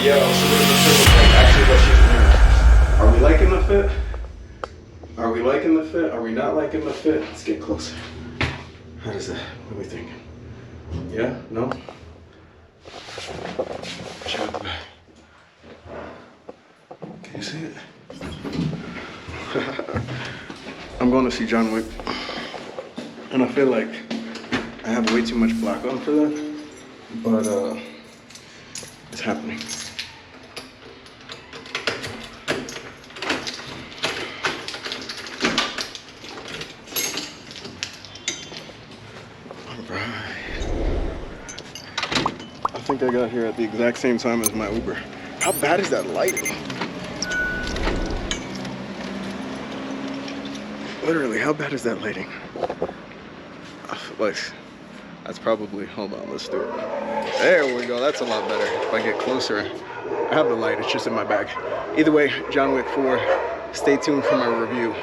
Yo, so there's a simple thing. Actually, let's just do. Are we liking the fit? Are we liking the fit? Are we not liking the fit? Let's get closer. How does that? What are we thinking? Yeah? No? Check out the back. Can you see it? I'm going to see John Wick. And I feel like I have way too much black on for that. But it's happening. I think I got here at the exact same time as my Uber. How bad is that lighting? Literally, how bad is that lighting? Like, that's probably, hold on, let's do it. There we go, that's a lot better. If I get closer, I have the light, it's just in my bag. Either way, John Wick 4, stay tuned for my review.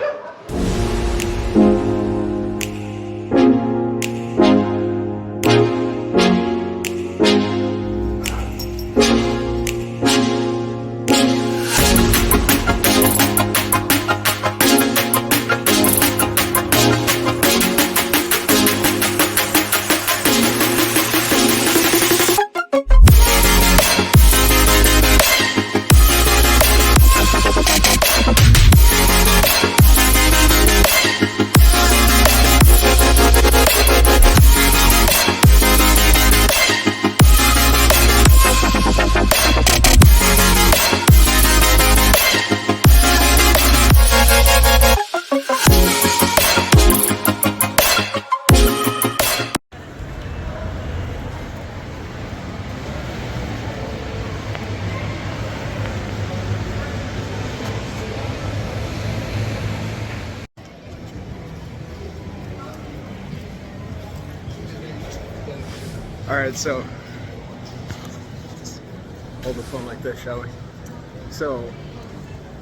Alright, so hold the phone like this, shall we? So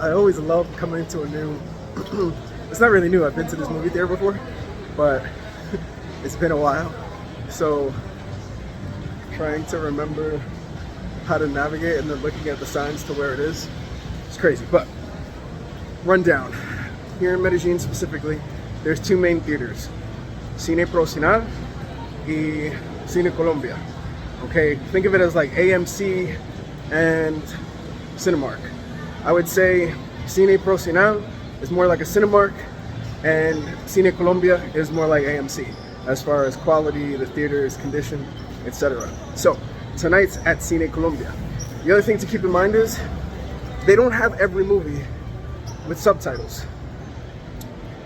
I always love coming to a new it's not really new, I've been to this movie theater before, but it's been a while. So trying to remember how to navigate and then looking at the signs to where it is. It's crazy, but rundown. Here in Medellin specifically, there's two main theaters. Cine Procinal y Cine Colombia. Okay, think of it as like AMC and Cinemark. I would say Cine Procinal is more like a Cinemark and Cine Colombia is more like AMC as far as quality, the theater's condition, etc. So tonight's at Cine Colombia. The other thing to keep in mind is they don't have every movie with subtitles.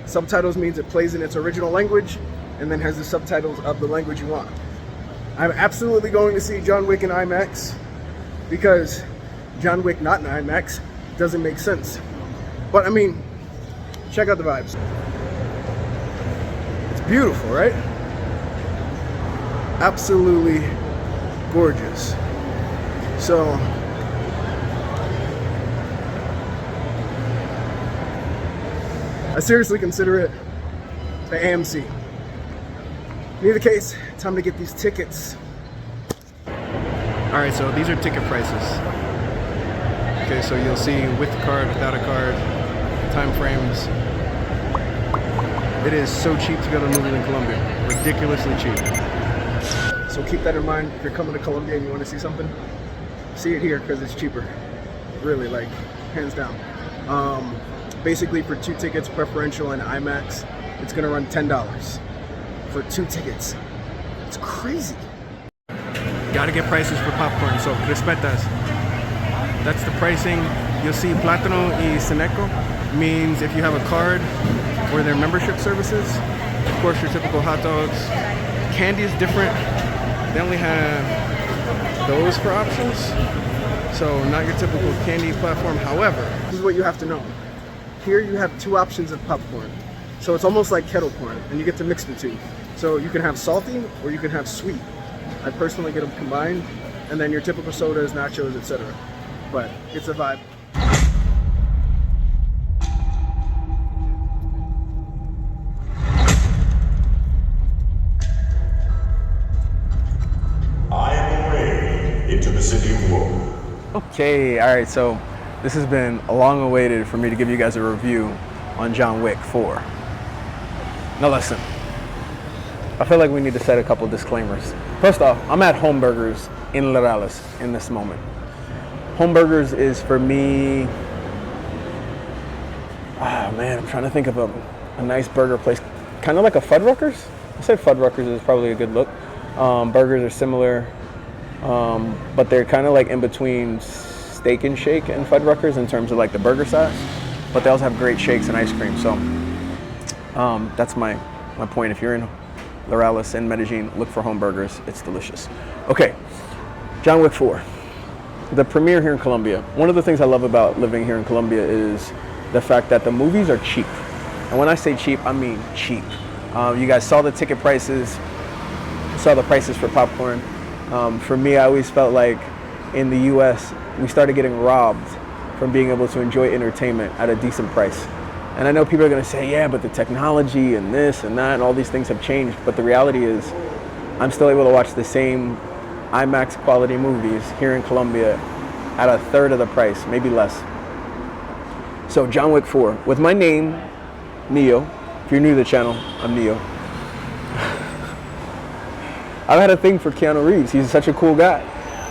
Subtitles means it plays in its original language and then has the subtitles of the language you want. I'm absolutely going to see John Wick in IMAX because John Wick not in IMAX doesn't make sense. But I mean, check out the vibes. It's beautiful, right? Absolutely gorgeous. So I seriously consider it the AMC. In either case, time to get these tickets. Alright, so these are ticket prices. Okay, so you'll see with a card, without a card, time frames. It is so cheap to go to Medellin Colombia. Ridiculously cheap. So keep that in mind if you're coming to Colombia and you want to see something. See it here because it's cheaper. Really, like, hands down. Basically for 2 tickets, preferential and IMAX, it's gonna run $10 for 2 tickets. It's crazy. Gotta get prices for popcorn, so respetas. That's the pricing. You'll see Plátano y Seneco means if you have a card or their membership services, of course your typical hot dogs. Candy is different. They only have those for options, so not your typical candy platform. However, this is what you have to know. Here you have 2 options of popcorn. So it's almost like kettle corn, and you get to mix the 2. So you can have salty or you can have sweet. I personally get them combined, and then your typical sodas, nachos, etc. But it's a vibe. I am away into the city of war. Okay, all right, so this has been long awaited for me to give you guys a review on John Wick 4. Now listen, I feel like we need to set a couple disclaimers. First off, I'm at Home Burgers in Lorales in this moment. Home Burgers is for me, I'm trying to think of a nice burger place. Kind of like a Fuddruckers. I said Fuddruckers is probably a good look. Burgers are similar, but they're kind of like in between Steak and Shake and Fuddruckers in terms of like the burger size. But they also have great shakes and ice cream. So that's my point. If you're in Lorales and Medellin, look for Home Burgers. It's delicious. Okay, John Wick 4. The premiere here in Colombia. One of the things I love about living here in Colombia is the fact that the movies are cheap. And when I say cheap, I mean cheap. You guys saw the ticket prices, saw the prices for popcorn. For me, I always felt like in the US, we started getting robbed from being able to enjoy entertainment at a decent price. And I know people are gonna say, yeah, but the technology and this and that and all these things have changed. But the reality is, I'm still able to watch the same IMAX quality movies here in Colombia at a third of the price, maybe less. So John Wick 4, with my name, Neo. If you're new to the channel, I'm Neo. I've had a thing for Keanu Reeves. He's such a cool guy.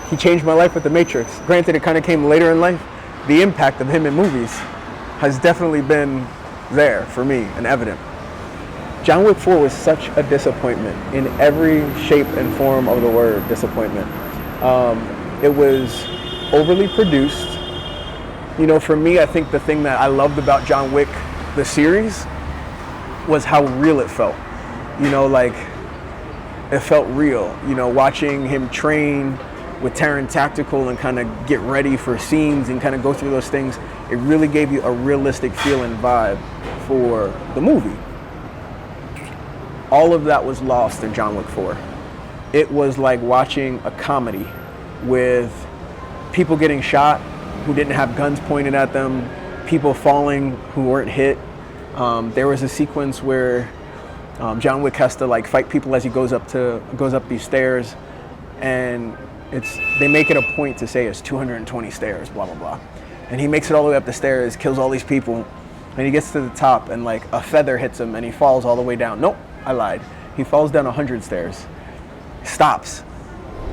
He changed my life with The Matrix. Granted, it kind of came later in life. The impact of him in movies has definitely been there for me and evident. John Wick 4 was such a disappointment in every shape and form of the word disappointment. It was overly produced. You know, for me, I think the thing that I loved about John Wick, the series, was how real it felt. You know, like, it felt real. You know, watching him train with Terran Tactical and kind of get ready for scenes and kind of go through those things, it really gave you a realistic feel and vibe for the movie. All of that was lost in John Wick 4. It was like watching a comedy with people getting shot who didn't have guns pointed at them, people falling who weren't hit. There was a sequence where John Wick has to like fight people as he goes up these stairs, and they make it a point to say it's 220 stairs, blah blah blah, and he makes it all the way up the stairs, kills all these people, and he gets to the top and like a feather hits him and he falls all the way down. Nope, I lied. He falls down 100 stairs, stops,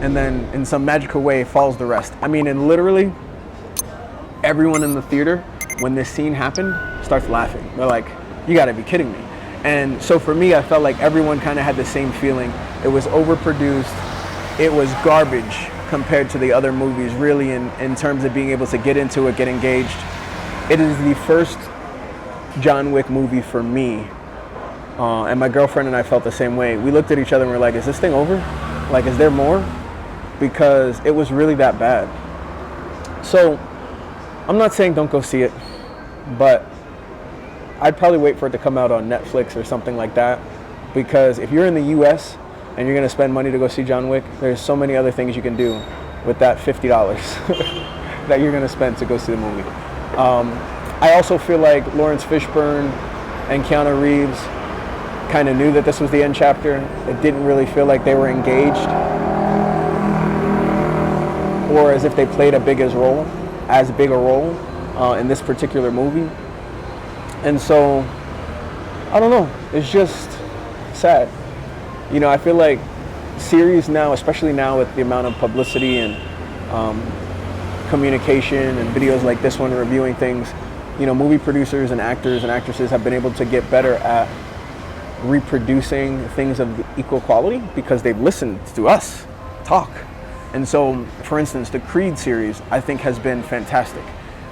and then in some magical way falls the rest. I mean, and literally everyone in the theater, when this scene happened, starts laughing. They're like, you gotta be kidding me. And so for me, I felt like everyone kind of had the same feeling. It was overproduced. It was garbage compared to the other movies, really, in terms of being able to get into it, get engaged. It is the first John Wick movie for me. And my girlfriend and I felt the same way. We looked at each other and we're like, is this thing over? Like, is there more? Because it was really that bad. So I'm not saying don't go see it, but I'd probably wait for it to come out on Netflix or something like that, because if you're in the US and you're going to spend money to go see John Wick, there's so many other things you can do with that $50 that you're going to spend to go see the movie. I also feel like Lawrence Fishburne and Keanu Reeves kind of knew that this was the end chapter. It didn't really feel like they were engaged, or as if they played as big a role in this particular movie. And so, I don't know, it's just sad. You know, I feel like series now, especially now with the amount of publicity and communication and videos like this one reviewing things, you know, movie producers and actors and actresses have been able to get better at reproducing things of equal quality because they've listened to us talk. And so, for instance, the Creed series, I think, has been fantastic.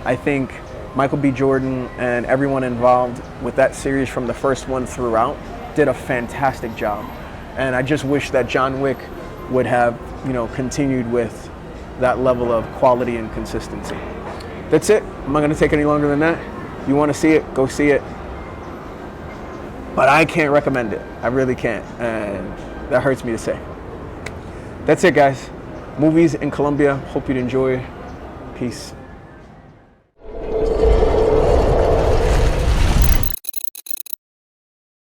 I think Michael B. Jordan and everyone involved with that series from the first one throughout did a fantastic job. And I just wish that John Wick would have, you know, continued with that level of quality and consistency. That's it. I'm not going to take any longer than that. You want to see it, go see it. But I can't recommend it. I really can't. And that hurts me to say. That's it, guys. Movies in Colombia. Hope you'd enjoy. Peace.